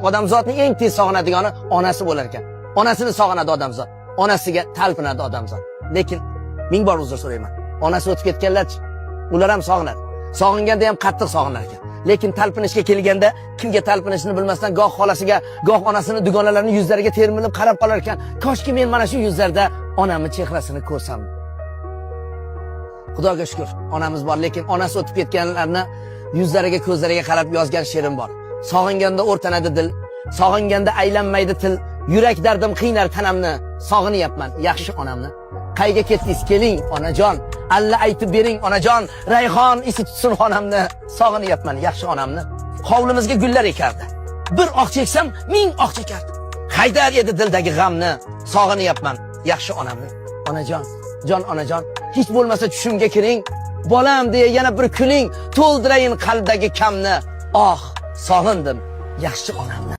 Odamzodning eng tez sog'inadigani onasi bo'lar ekan. Onasini sog'inadi odamzod. Onasiga talpinadi odamzod. Lekin ming bor uzr so'rayman. Onasi o'tib ketganlarchi, ular ham sog'inadi. Sog'inganda ham qattiq sog'inar ekan. Lekin talpinishga kelganda kimga talpinishni bilmasdan goh xolasiga, goh onasini dugonalarining yuzlariga termilib qarab qolar ekan. Koshki men mana shu yuzlarda onamning chehrasini ko'rsam. Xudoga shukr, onamiz bor, lekin onasi o'tib ketganlarni yuzlariga, ko'zlariga qarab yozgan she'rim bor. Sog'inganda o'rtanadi dil, sog'inganda aylanmaydi til, yurak dardim qiynar tanamni, sog'inyapman yaxshi onamni. Qayga ketdingiz keling onajon, alla aytib bering onajon, rayhon isi tutsin xonamni, sog'inyapman yaxshi onamni. Hovlimizga gullar ekardi. Bir oq cheksam, ming oq chekardi. Haydar edi dildagi g'amni, sog'inyapman yaxshi onamni. Onajon, jon onajon, hech bo'lmasa tushimga kiring, bolam deya yana bir kuling, to'ldirayin qalbdagi kamni. Oh, sog'indim yaxshi onamni.